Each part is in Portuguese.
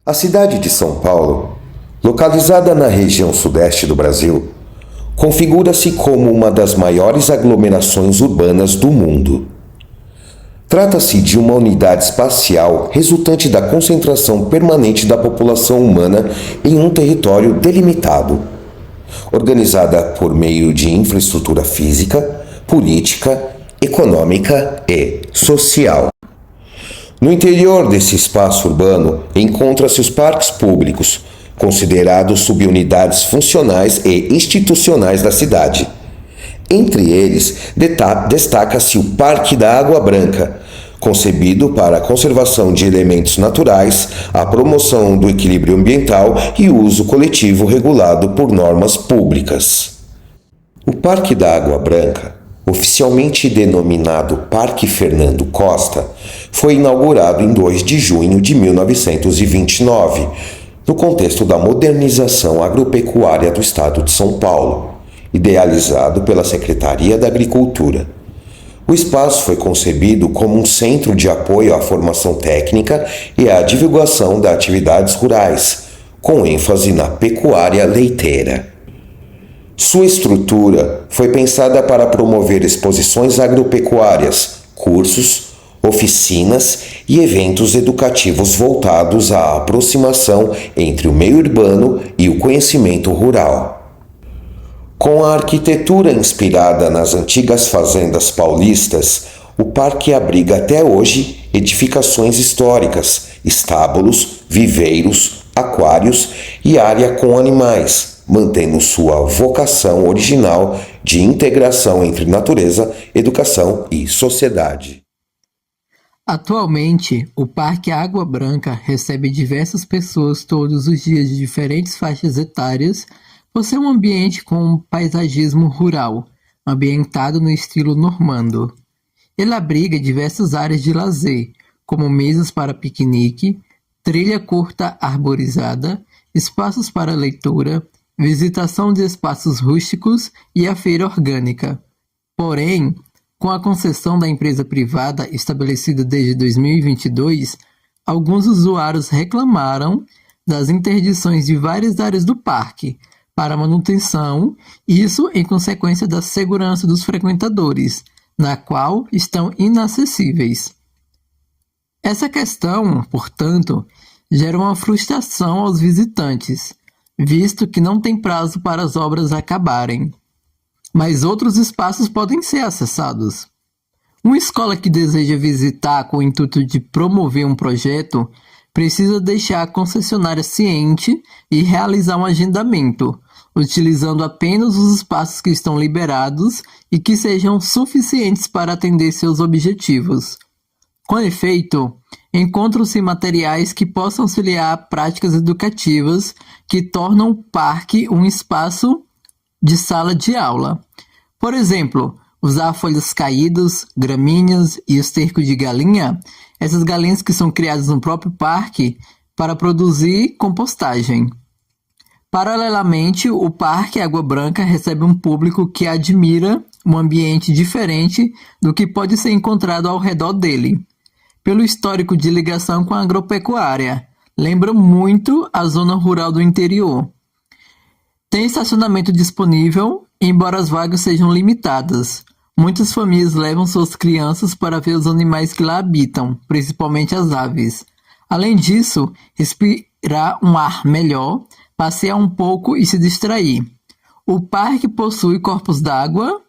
A cidade de São Paulo, localizada na região sudeste do Brasil, configura-se como uma das maiores aglomerações urbanas do mundo. Trata-se de uma unidade espacial resultante da concentração permanente da população humana em um território delimitado, organizada por meio de infraestrutura física, política, econômica e social. No interior desse espaço urbano encontram-se os parques públicos, considerados subunidades funcionais e institucionais da cidade. Entre eles, destaca-se o Parque da Água Branca, concebido para a conservação de elementos naturais, a promoção do equilíbrio ambiental e o uso coletivo regulado por normas públicas. O Parque da Água Branca, oficialmente denominado Parque Fernando Costa, foi inaugurado em 2 de junho de 1929, no contexto da modernização agropecuária do estado de São Paulo, idealizado pela Secretaria da Agricultura. O espaço foi concebido como um centro de apoio à formação técnica e à divulgação das atividades rurais, com ênfase na pecuária leiteira. Sua estrutura foi pensada para promover exposições agropecuárias, cursos, oficinas e eventos educativos voltados à aproximação entre o meio urbano e o conhecimento rural. Com a arquitetura inspirada nas antigas fazendas paulistas, o parque abriga até hoje edificações históricas, estábulos, viveiros, aquários e área com animais, mantendo sua vocação original de integração entre natureza, educação e sociedade. Atualmente, o Parque Água Branca recebe diversas pessoas todos os dias de diferentes faixas etárias, por ser um ambiente com um paisagismo rural, ambientado no estilo normando. Ele abriga diversas áreas de lazer, como mesas para piquenique, trilha curta arborizada, espaços para leitura, visitação de espaços rústicos e a feira orgânica. Porém, com a concessão da empresa privada estabelecida desde 2022, alguns usuários reclamaram das interdições de várias áreas do parque para manutenção, isso em consequência da segurança dos frequentadores, na qual estão inacessíveis. Essa questão, portanto, gera uma frustração aos visitantes, visto que não tem prazo para as obras acabarem. Mas outros espaços podem ser acessados. Uma escola que deseja visitar com o intuito de promover um projeto precisa deixar a concessionária ciente e realizar um agendamento, utilizando apenas os espaços que estão liberados e que sejam suficientes para atender seus objetivos. Com efeito, encontram-se materiais que possam auxiliar práticas educativas que tornam o parque um espaço de sala de aula. Por exemplo, usar folhas caídas, gramíneas e esterco de galinha, essas galinhas que são criadas no próprio parque, para produzir compostagem. Paralelamente, o Parque Água Branca recebe um público que admira um ambiente diferente do que pode ser encontrado ao redor dele. Pelo histórico de ligação com a agropecuária, lembra muito a zona rural do interior. Tem estacionamento disponível, embora as vagas sejam limitadas. Muitas famílias levam suas crianças para ver os animais que lá habitam, principalmente as aves. Além disso, respirar um ar melhor, passear um pouco e se distrair. O parque possui corpos d'água,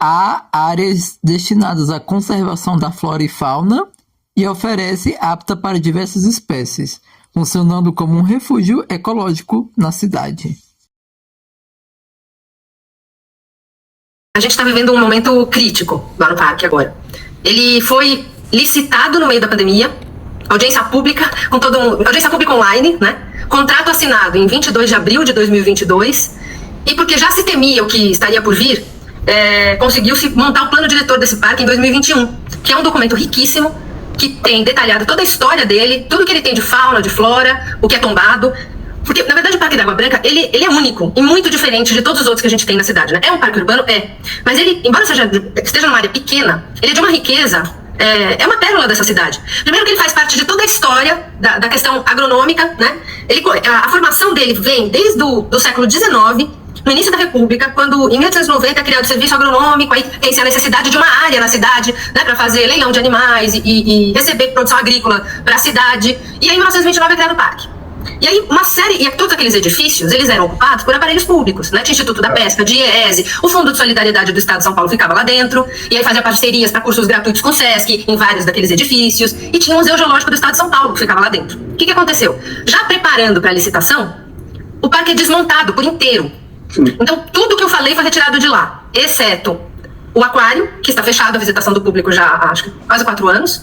há áreas destinadas à conservação da flora e fauna e oferece apta para diversas espécies, funcionando como um refúgio ecológico na cidade. A gente está vivendo um momento crítico lá no parque agora. Ele foi licitado no meio da pandemia, audiência pública, audiência pública online, né? Contrato assinado em 22 de abril de 2022, e porque já se temia o que estaria por vir, conseguiu-se montar o plano diretor desse parque em 2021, que é um documento riquíssimo, que tem detalhado toda a história dele, tudo que ele tem de fauna, de flora, o que é tombado. Porque, na verdade, o Parque da Água Branca, ele é único e muito diferente de todos os outros que a gente tem na cidade, né? É um parque urbano? É. Mas ele, embora esteja numa área pequena, ele é de uma riqueza é uma pérola dessa cidade. Primeiro que ele faz parte de toda a história da questão agronômica, né? A formação dele vem desde do século XIX, no início da República, quando em 1890 é criado o serviço agronômico, aí tem-se a necessidade de uma área na cidade, né, para fazer leilão de animais e receber produção agrícola para a cidade. E aí em 1929 é criado o parque. E aí e todos aqueles edifícios, eles eram ocupados por aparelhos públicos, né? Tinha Instituto da Pesca, DIEESE, o Fundo de Solidariedade do Estado de São Paulo ficava lá dentro, e aí fazia parcerias para cursos gratuitos com o SESC, em vários daqueles edifícios, e tinha o Museu Geológico do Estado de São Paulo, que ficava lá dentro. O que aconteceu? Já preparando para a licitação, o parque é desmontado por inteiro. Então, tudo que eu falei foi retirado de lá, exceto o aquário, que está fechado à visitação do público já há, acho que, quase 4 anos,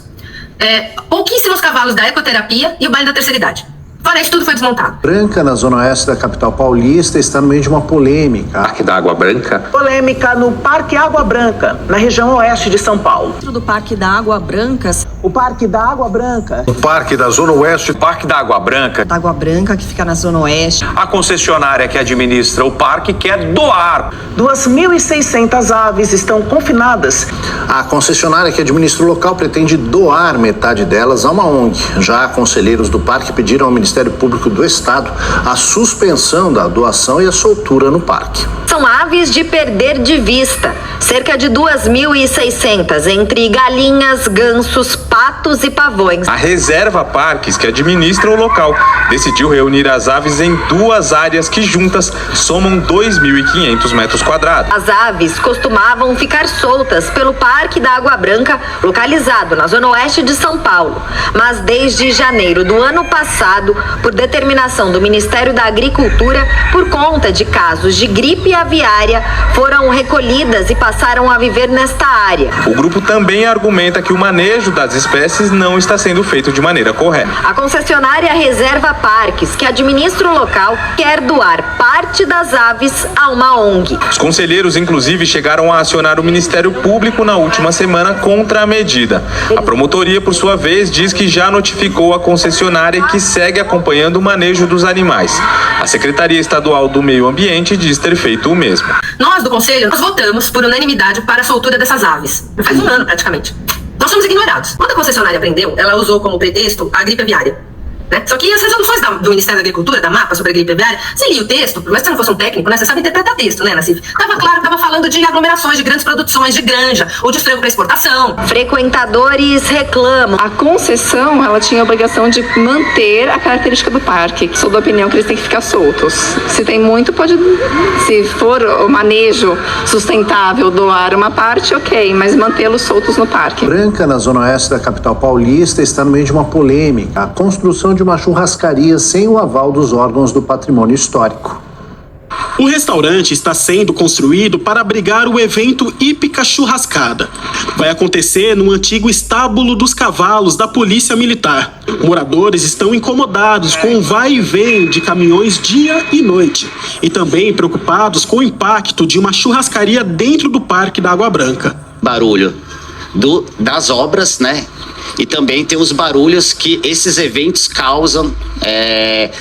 pouquíssimos cavalos da ecoterapia e o baile da terceira idade. Fora isso, tudo foi desmontado. Branca, na zona oeste da capital paulista, está no meio de uma polêmica. Parque da Água Branca. Polêmica no Parque Água Branca, na região oeste de São Paulo. Dentro do Parque da Água Branca. O Parque da Água Branca. O Parque da Zona Oeste. Parque da Água Branca. Da Água Branca, que fica na zona oeste. A concessionária que administra o parque quer doar. 2.600 aves estão confinadas. A concessionária que administra o local pretende doar metade delas a uma ONG. Já conselheiros do parque pediram ao Ministério Público do Estado a suspensão da doação e a soltura no parque. São aves de perder de vista, cerca de 2.600, entre galinhas, gansos, patos e pavões. A Reserva Parques, que administra o local, decidiu reunir as aves em 2 áreas que juntas somam 2.500 metros quadrados. As aves costumavam ficar soltas pelo Parque da Água Branca, localizado na zona oeste de São Paulo. Mas desde janeiro do ano passado, por determinação do Ministério da Agricultura, por conta de casos de gripe aviária, foram recolhidas e passaram a viver nesta área. O grupo também argumenta que o manejo das espécies não está sendo feito de maneira correta. A concessionária Reserva Parques, que administra o local, quer doar parte das aves a uma ONG. Os conselheiros, inclusive, chegaram a acionar o Ministério Público na última semana contra a medida. A promotoria, por sua vez, diz que já notificou a concessionária e que segue acompanhando o manejo dos animais. A Secretaria Estadual do Meio Ambiente diz ter feito o mesmo. Nós, do Conselho, nós votamos por unanimidade para a soltura dessas aves. Faz 1 ano, praticamente. Nós somos ignorados. Quando a concessionária prendeu, ela usou como pretexto a gripe aviária. Né? Só que as resoluções do Ministério da Agricultura, da MAPA, sobre a gripe aviária, você lia o texto, mas se você não fosse um técnico, né, você sabe interpretar texto, né, Nassif? Tava claro, tava falando de aglomerações, de grandes produções, de granja, ou de frango para exportação. Frequentadores reclamam. A concessão, ela tinha a obrigação de manter a característica do parque. Sou da opinião que eles têm que ficar soltos. Se tem muito, se for o manejo sustentável, doar uma parte, ok, mas mantê-los soltos no parque. Branca, na zona oeste da capital paulista, está no meio de uma polêmica. A construção de uma churrascaria sem o aval dos órgãos do patrimônio histórico. O restaurante está sendo construído para abrigar o evento Hípica Churrascada. Vai acontecer no antigo estábulo dos cavalos da Polícia Militar. Moradores estão incomodados com o vai e vem de caminhões dia e noite e também preocupados com o impacto de uma churrascaria dentro do Parque da Água Branca. Barulho das obras, né? E também tem os barulhos que esses eventos causam,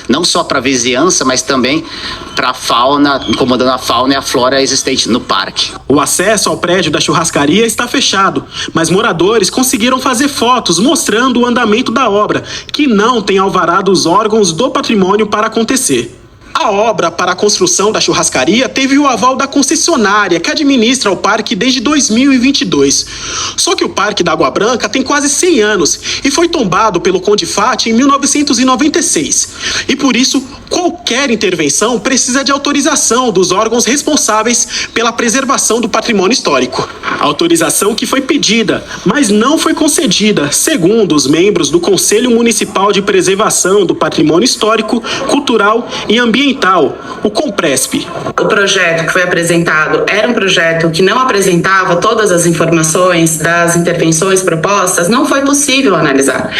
não só para a vizinhança, mas também para a fauna, incomodando a fauna e a flora existente no parque. O acesso ao prédio da churrascaria está fechado, mas moradores conseguiram fazer fotos mostrando o andamento da obra, que não tem alvará dos órgãos do patrimônio para acontecer. A obra para a construção da churrascaria teve o aval da concessionária que administra o parque desde 2022. Só que o Parque da Água Branca tem quase 100 anos e foi tombado pelo Condefat em 1996. E por isso, qualquer intervenção precisa de autorização dos órgãos responsáveis pela preservação do patrimônio histórico. A autorização que foi pedida, mas não foi concedida, segundo os membros do Conselho Municipal de Preservação do Patrimônio Histórico, Cultural e Ambiental, o COMPRESP. O projeto que foi apresentado era um projeto que não apresentava todas as informações das intervenções propostas, não foi possível analisar.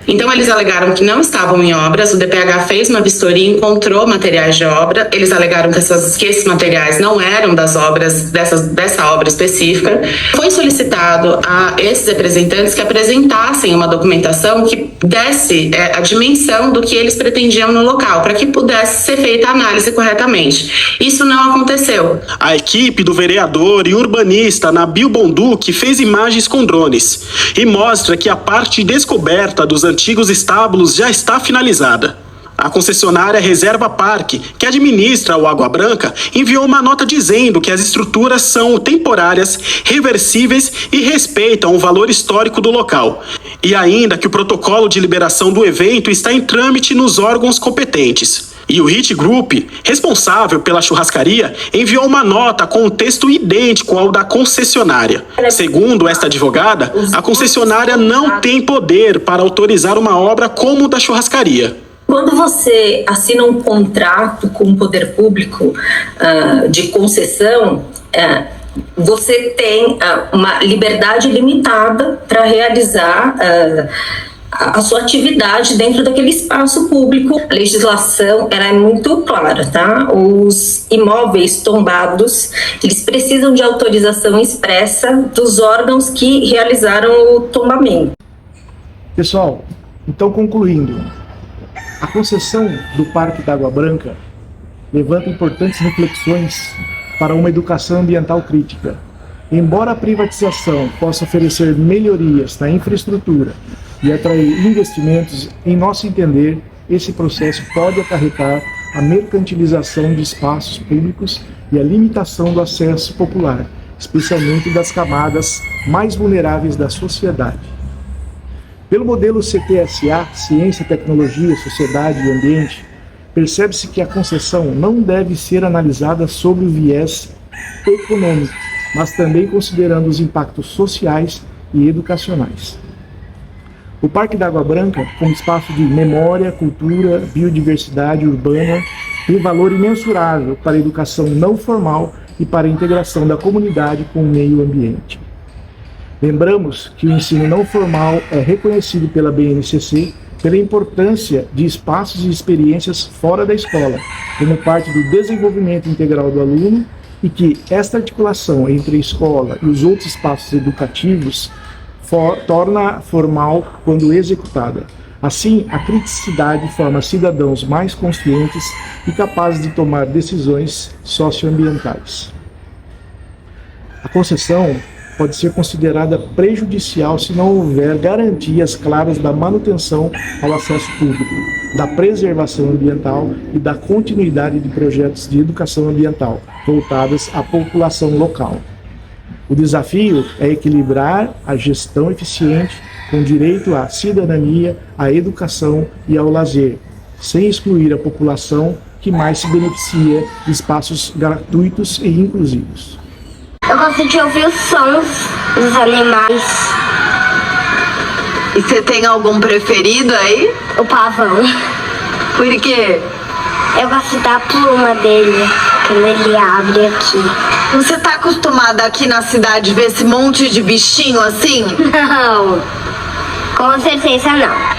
Então, eles alegaram que não estavam em obras, o DPH fez uma vistoria e encontrou materiais de obra. Eles alegaram que esses materiais não eram das obras, dessa obra específica. Foi solicitado a esses representantes que apresentassem uma documentação que desse a dimensão do que eles pretendiam no local, para que pudesse ser feita a análise corretamente. Isso não aconteceu. A equipe do vereador e urbanista Nabil Bonduque fez imagens com drones e mostra que a parte descoberta dos antigos estábulos já está finalizada. A concessionária Reserva Parque, que administra o Água Branca, enviou uma nota dizendo que as estruturas são temporárias, reversíveis e respeitam o valor histórico do local. E ainda que o protocolo de liberação do evento está em trâmite nos órgãos competentes. E o Hit Group, responsável pela churrascaria, enviou uma nota com um texto idêntico ao da concessionária. Segundo esta advogada, a concessionária não tem poder para autorizar uma obra como o da churrascaria. Quando você assina um contrato com o poder público de concessão, você tem uma liberdade limitada para realizar a sua atividade dentro daquele espaço público. A legislação ela é muito clara, tá? Os imóveis tombados, eles precisam de autorização expressa dos órgãos que realizaram o tombamento. Pessoal, então concluindo, a concessão do Parque da Água Branca levanta importantes reflexões para uma educação ambiental crítica. Embora a privatização possa oferecer melhorias na infraestrutura e atrair investimentos, em nosso entender, esse processo pode acarretar a mercantilização de espaços públicos e a limitação do acesso popular, especialmente das camadas mais vulneráveis da sociedade. Pelo modelo CTSA, Ciência, Tecnologia, Sociedade e Ambiente, percebe-se que a concessão não deve ser analisada sob o viés econômico, mas também considerando os impactos sociais e educacionais. O Parque da Água Branca, como espaço de memória, cultura, biodiversidade urbana, tem valor imensurável para a educação não formal e para a integração da comunidade com o meio ambiente. Lembramos que o ensino não formal é reconhecido pela BNCC pela importância de espaços e experiências fora da escola, como parte do desenvolvimento integral do aluno, e que esta articulação entre a escola e os outros espaços educativos torna formal quando executada. Assim, a criticidade forma cidadãos mais conscientes e capazes de tomar decisões socioambientais. A concessão pode ser considerada prejudicial se não houver garantias claras da manutenção ao acesso público, da preservação ambiental e da continuidade de projetos de educação ambiental voltados à população local. O desafio é equilibrar a gestão eficiente com direito à cidadania, à educação e ao lazer, sem excluir a população que mais se beneficia de espaços gratuitos e inclusivos. Eu gosto de ouvir os sons dos animais. E você tem algum preferido aí? O pavão. Por quê? Eu gosto da pluma dele, quando ele abre aqui. Você tá acostumada aqui na cidade ver esse monte de bichinho assim? Não, com certeza não.